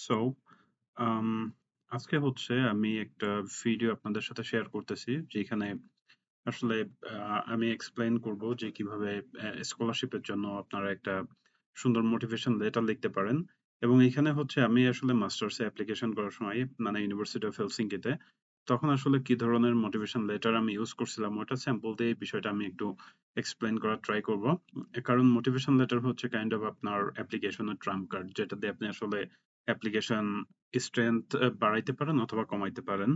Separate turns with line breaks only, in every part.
So আম আজকে হচ্ছে আমি একটা ভিডিও আপনাদের সাথে শেয়ার করতেছি। যেখানে আসলে আমি এক্সপ্লেইন করব যে কিভাবে স্কলারশিপের জন্য আপনারা একটা সুন্দর মোটিভেশন লেটার লিখতে পারেন। এবং এখানে হচ্ছে আমি আসলে মাস্টার্সে অ্যাপ্লিকেশন করার সময় মানে ইউনিভার্সিটি অফ হেলসিঙ্কিতে তখন আসলে কি ধরনের মোটিভেশন লেটার আমি ইউজ করছিলাম ওটা স্যাম্পল দিয়ে এই বিষয়টা আমি একটু এক্সপ্লেইন করার ট্রাই করব। কারণ মোটিভেশন লেটার হচ্ছে কাইন্ড অফ আপনার অ্যাপ্লিকেশনের ট্রাম্প কার্ড, যেটা দিয়ে আপনি আসলে অ্যাপ্লিকেশন স্ট্রেংথ বাড়াইতে পারেন অথবা কমাইতে পারেন।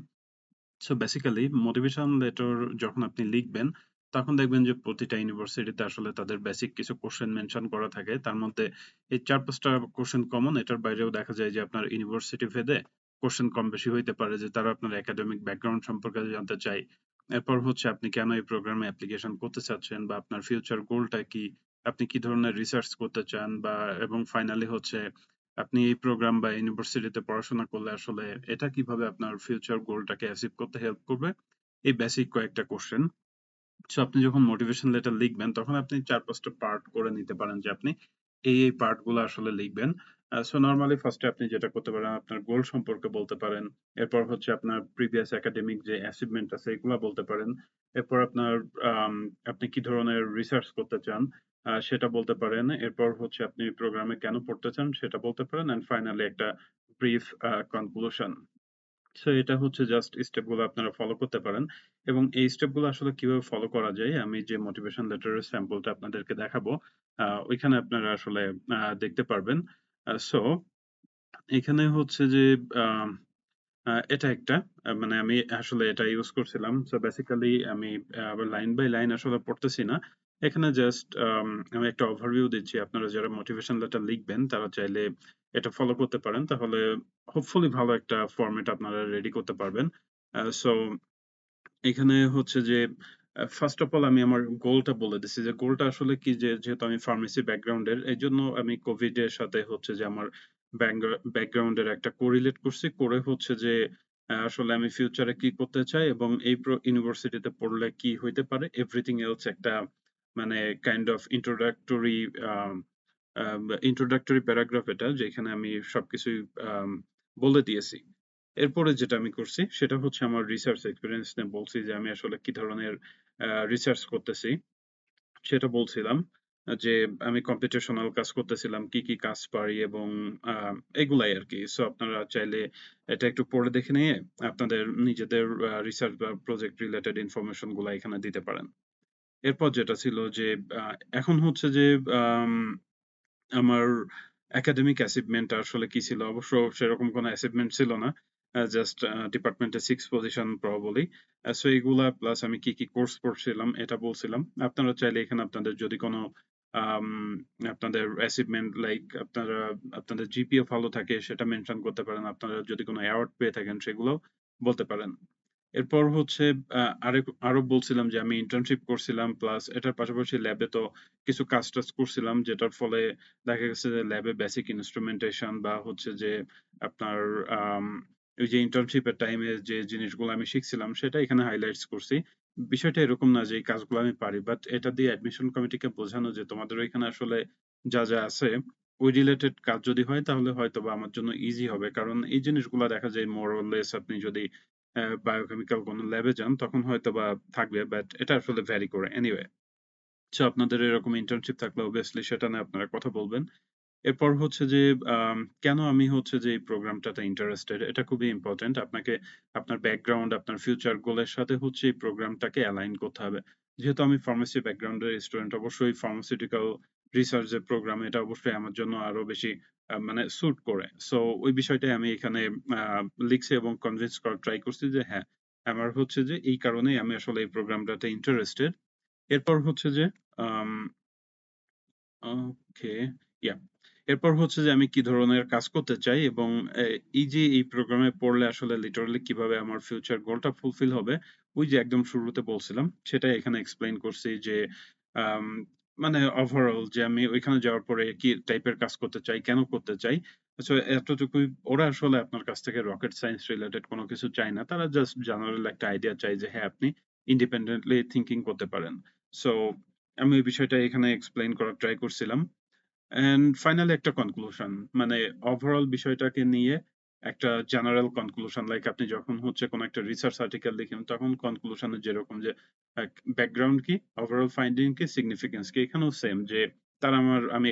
সো বেসিক্যালি মোটিভেশন লেটার যখন আপনি লিখবেন, তখন দেখবেন যে প্রতিটা ইউনিভার্সিটিতে আসলে তাদের বেসিক কিছু কোশ্চেন মেনশন করা থাকে। তার মধ্যে এই ৪-৫ টা কোশ্চেন কমন। এটার বাইরেও দেখা যায় যে আপনার ইউনিভার্সিটি ভেদে কোশ্চেন কম বেশি হইতে পারে, যে তারা আপনার একাডেমিক ব্যাকগ্রাউন্ড সম্পর্কে জানতে চায়। এরপর হচ্ছে আপনি কেন এই প্রোগ্রামে অ্যাপ্লিকেশন করতে চাচ্ছেন বা আপনার ফিউচার গোলটা কি? আপনি কি ধরনের রিসার্চ করতে চান বা এবং ফাইনালি হচ্ছে আপনি এই প্রোগ্রাম বা ইউনিভার্সিটিতে পড়াশোনা করলে আসলে এটা কিভাবে আপনার ফিউচার গোলটাকে অ্যাচিভ করতে হেল্প করবে? এই বেসিক কয়েকটা কোশ্চেন। সো আপনি যখন মোটিভেশন লেটার লিখবেন তখন আপনি ৪-৫ টা পার্ট করে নিতে পারেন যে আপনি এই পার্ট গুলো আসলে লিখবেন। সো নরমালি ফার্স্ট এ আপনি যেটা করতে পারেন আপনার গোল সম্পর্কে বলতে পারেন। এরপর হচ্ছে আপনার প্রিভিয়াস একাডেমিক যে অ্যাচিভমেন্ট আছে এগুলা বলতে পারেন। এরপর আপনার আম আপনি কি ধরনের রিসার্চ করতে চান সেটা বলতে পারেন। এরপর হচ্ছে আপনি প্রোগ্রামে কেন পড়তে চান সেটা বলতে পারেন। অ্যান্ড ফাইনালি একটা ব্রিফ কনক্লুশন। সো এটা হচ্ছে জাস্ট স্টেপ গুলো আপনারা ফলো করতে পারেন। এবং এই স্টেপ গুলো আসলে কিভাবে ফলো করা যায় আমি যে মোটিভেশন লেটারের স্যাম্পলটা আপনাদেরকে দেখাবো, ওইখানে আপনারা আসলে দেখতে পারবেন। সো এখানে হচ্ছে যে আম এটা একটা মানে আমি আসলে এটা ইউজ করছিলাম। সো বেসিক্যালি আমি লাইন বাই লাইন আসলে পড়তেছি না। এখানে জাস্ট আমি একটা ওভারভিউ দিচ্ছি। আপনারা যারা মোটিভেশন লেটার লিখবেন তারা চাইলে এটা ফলো করতে পারেন। তাহলে হোপফুলি ভালো একটা ফরমেট আপনারা রেডি করতে পারবেন। সো এখানে হচ্ছে যে ফার্স্ট অফ অল আমি আমার গোলটা বলে দিচ্ছি যে গোলটা আসলে কি, যে যেহেতু আমি ফার্মেসি ব্যাকগ্রাউন্ডের এইজন্য আমি কোভিড এর সাথে হচ্ছে যে আমার ব্যাকগ্রাউন্ডের একটা কোরিলেট করছি। করে হচ্ছে যে আসলে আমি ফিউচারে কি করতে চাই এবং এই ইউনিভার্সিটিতে পড়লে কি হইতে পারে এভরিথিং এলস একটা মানে কাইন্ড অফ ইন্ট্রোডাক্টরি প্যারাগ্রাফ এটা, যেখানে আমি সবকিছুই আম বলে দিয়েছি। এরপরে যেটা আমি করছি সেটা হচ্ছে আমার রিসার্চ এক্সপেরিয়েন্স নিয়ে বলছি যে আমি আসলে কি ধরনের রিসার্চ করতেছি সেটা বলছিলাম। যে আমি কম্পিউটেশনাল কাজ করতেছিলাম, কি কাজ পারি এবং আ এগুলাই আরকি। সো আপনারা চাইলে এটা একটু পড়ে দেখে নিয়ে আপনাদের নিজেদের রিসার্চ বা প্রজেক্ট রিলেটেড ইনফরমেশন গুলা এখানে দিতে পারেন। এরপর যেটা ছিল যে আ এখন হচ্ছে যে আম আমার একাডেমিক অ্যাচিভমেন্ট আসলে কি ছিল? অবশ্য সেরকম কোনো অ্যাচিভমেন্ট ছিল না। জাস্ট ডিপার্টমেন্টে 6 পজিশন পাওয়া বলেই। সো এগুলা প্লাস আমি কি কোর্স পড়ছিলাম এটা বলছিলাম। আপনারা চাইলে এখানে আপনাদের যদি কোনো আম আপনাদের অ্যাচিভমেন্ট লাইক আপনাদের জিপিএ ভালো থাকে সেটা মেনশন করতে পারেন। আপনারা যদি কোনো অ্যাওয়ার্ড পেয়ে থাকেন সেগুলোও বলতে পারেন। এরপর হচ্ছে আরো বলছিলাম যে আমি ইন্টার্নশিপ করছিলাম প্লাস এটার পাশাপাশি ল্যাবে তো কিছু কাজ-টাজ করছিলাম, যেটার ফলে দেখা গেছে যে ল্যাবে বেসিক ইন্সট্রুমেন্টেশন বা হচ্ছে যে আপনার আম ওই যে ইন্টার্নশিপের টাইমে যে জিনিসগুলো আমি শিখছিলাম সেটা এখানে হাইলাইটস করছি। বিষয়টা এরকম না যে এই কাজগুলো আমি পারি। বাট এটা দিয়ে অ্যাডমিশন কমিটিকে বোঝানো যে তোমাদের ওইখানে আসলে যা আছে ওই রিলেটেড কাজ যদি হয় তাহলে হয়তোবা আমার জন্য ইজি হবে। কারণ এই জিনিসগুলা দেখা যায় মোর অর লেস আপনি যদি বায়োকেমিক্যাল কোনো ল্যাবে যান তখন হয়তোবা থাকবে। বাট এটা আসলে ভ্যারি করে। এনিওয়ে, সো আপনাদের এরকম ইন্টার্নশিপ থাকলে অবভিয়াসলি সেটা নিয়ে আপনারা কথা বলবেন। এরপর হচ্ছে যে কেন আমি হচ্ছে যে এই প্রোগ্রামটাতে ইন্টারেস্টেড এটা খুবই ইম্পোর্টেন্ট। আপনাকে আপনার ব্যাকগ্রাউন্ড, আপনার ফিউচার গোলের সাথে হচ্ছে এই প্রোগ্রামটাকে অ্যালাইন করতে হবে। যেহেতু আমি ফার্মেসি ব্যাকগ্রাউন্ডের স্টুডেন্ট, অবশ্যই ফার্মাসিউটিক্যাল রিসার্চ যে প্রোগ্রাম এটা অবশ্যই আমার জন্য আরো বেশি মানে স্যুট করে। সো ওই বিষয়টাই আমি এখানে আ লিখছি এবং কনভিন্স করার ট্রাই করছি যে হ্যাঁ, আমার হচ্ছে যে এই কারণেই আমি আসলে এই প্রোগ্রামটাতে ইন্টারেস্টেড। এরপর হচ্ছে যে আম ওকে, ইয়া। এরপর হচ্ছে যে আমি কি ধরনের কাজ করতে চাই এবং এ এই যে এই প্রোগ্রামে পড়লে আসলে লিটারালি কিভাবে আমার ফিউচার গোলটা ফুলফিল হবে, ওই যে একদম শুরুতে বলছিলাম, সেটাই এখানে এক্সপ্লেইন করছি যে আম মানে ওভারঅল যে আমি ওইখানে যাওয়ার পরে কি টাইপের কাজ করতে চাই, কেন করতে চাই। সো এতটুকুই। ওরা আসলে আপনার কাছ থেকে রকেট সায়েন্স রিলেটেড কোন কিছু চায় না। তারা জাস্ট জেনারেল একটা আইডিয়া চায় যে হ্যাঁ, আপনি ইন্ডিপেন্ডেন্টলি থিংকিং করতে পারেন। সো আমি এই বিষয়টা এখানে এক্সপ্লেইন করার ট্রাই করছিলাম। অ্যান্ড ফাইনালি একটা কনক্লুশন। মানে ওভারঅল বিষয়টাকে নিয়ে একটা জেনারেল কনক্লুশন লাইক আপনি যখন হচ্ছে কোনো একটা রিসার্চ আর্টিকেল লিখেন তখন কনক্লুশন এ যেরকম যে ব্যাকগ্রাউন্ড কি, ওভারঅল ফাইন্ডিং কি, সিগনিফিকেন্স কি, এখানেও সেম যে আমি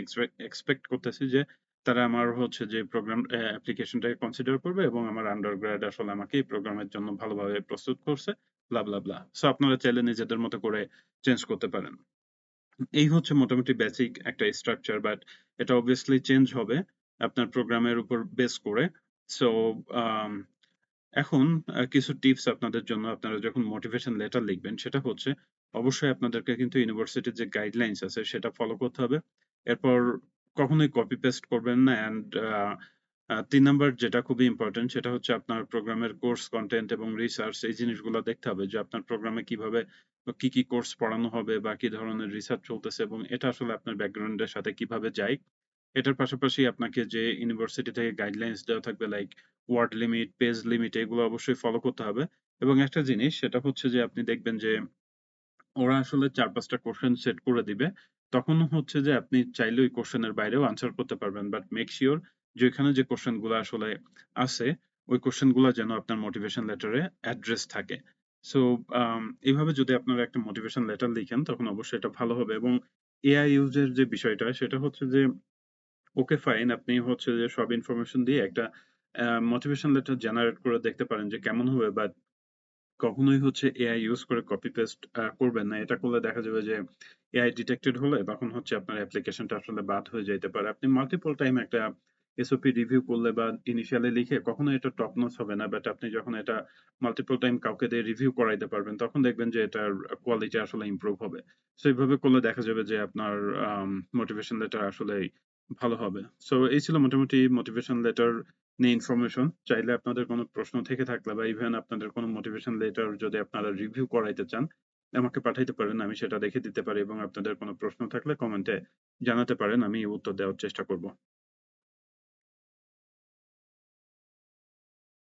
এক্সপেক্ট করতেছি যে তারা আমার হচ্ছে যে প্রোগ্রাম অ্যাপ্লিকেশনটাকে কনসিডার করবে এবং আমার আন্ডারগ্রেড আসলে আমাকে এই প্রোগ্রামের জন্য ভালোভাবে প্রস্তুত করছে, ব্লা ব্লা ব্লা। সো আপনারা চাইলে নিজেদের মতো করে চেঞ্জ করতে পারেন। এই হচ্ছে মোটামুটি বেসিক একটা স্ট্রাকচার, বাট এটা অবভিয়াসলি চেঞ্জ হবে আপনার প্রোগ্রামের উপর বেস করে। সো এখন কিছু টিপস আপনাদের জন্য। আপনারা যখন মোটিভেশন লেটার লিখবেন সেটা হচ্ছে অবশ্যই আপনাদেরকে কিন্তু ইউনিভার্সিটির যে গাইডলাইনস আছে সেটা ফলো করতে হবে। এরপর কখনোই কপি পেস্ট করবেন না। অ্যান্ড ৩ নাম্বার যেটা খুবই ইম্পোর্টেন্ট সেটা হচ্ছে আপনার প্রোগ্রামের কোর্স কনটেন্ট এবং রিসার্চ এই জিনিসগুলো দেখতে হবে যে আপনার প্রোগ্রামে কিভাবে কি কোর্স পড়ানো হবে বা কি ধরনের রিসার্চ চলতেছে এবং এটা আসলে আপনার ব্যাকগ্রাউন্ডের সাথে কিভাবে যায়। এটার পাশাপাশি আপনাকে যে ইউনিভার্সিটি থেকে গাইডলাইনস দেওয়া থাকবে like word limit, page limit এগুলো অবশ্যই ফলো করতে হবে। এবং একটা জিনিস সেটা হচ্ছে যে আপনি দেখবেন যে ওরা আসলে ৪-৫ টা কোয়েশ্চেন সেট করে দিবে। তখন হচ্ছে যে আপনি চাইলে ওই কোয়েশ্চেন এর বাইরেও আনসার করতে পারবেন। বাট মেক সিউর যে ওইখানে যে কোয়েশ্চেন গুলা আসলে আছে, ওই কোয়েশ্চেন গুলা যেন আপনার মোটিভেশন লেটারে অ্যাড্রেস থাকে। সো এভাবে যদি আপনারা একটা মোটিভেশন লেটার লিখেন তখন অবশ্যই এটা ভালো হবে। এবং এআই ইউজ এর যে বিষয়টা সেটা হচ্ছে যে ওকে ফাইন। আপনি হচ্ছে যে সব ইনফরমেশন দিয়ে একটা মোটিভেশন লেটার জেনারেট করে দেখতে পারেন যে কেমন হবে। বাট কখনোই হচ্ছে এআই ইউজ করে কপি পেস্ট করবেন না। এটা করলে দেখা যাবে যে এআই ডিটেক্টেড হলে তখন হচ্ছে আপনার অ্যাপ্লিকেশনটা আসলে বাদ হয়ে যাইতে পারে। আপনি মাল্টিপল টাইম একটা এসওপি রিভিউ করলে বা ইনিশিয়ালি লিখে কখনোই এটা টপ নচ হবে না। বাট আপনি যখন এটা মাল্টিপল টাইম কাউকে দিয়ে রিভিউ করাইতে পারবেন তখন দেখবেন যে এটার কোয়ালিটি আসলে ইমপ্রুভ হবে। সো এইভাবে করলে দেখা যাবে যে আপনার মোটিভেশন লেটার আসলেই ভালো হবে। সো এই ছিল মোটামুটি মোটিভেশন লেটার নিয়ে ইনফরমেশন। চাইলে আপনাদের কোনো প্রশ্ন থেকে থাকলে বা ইভেন আপনাদের কোনো মোটিভেশন লেটার যদি আপনারা রিভিউ করাইতে চান, আমাকে পাঠাইতে পারেন। আমি সেটা দেখে দিতে পারি এবং আপনাদের কোনো প্রশ্ন থাকলে কমেন্টে জানাতে পারেন। আমি উত্তর দেওয়ার চেষ্টা করব।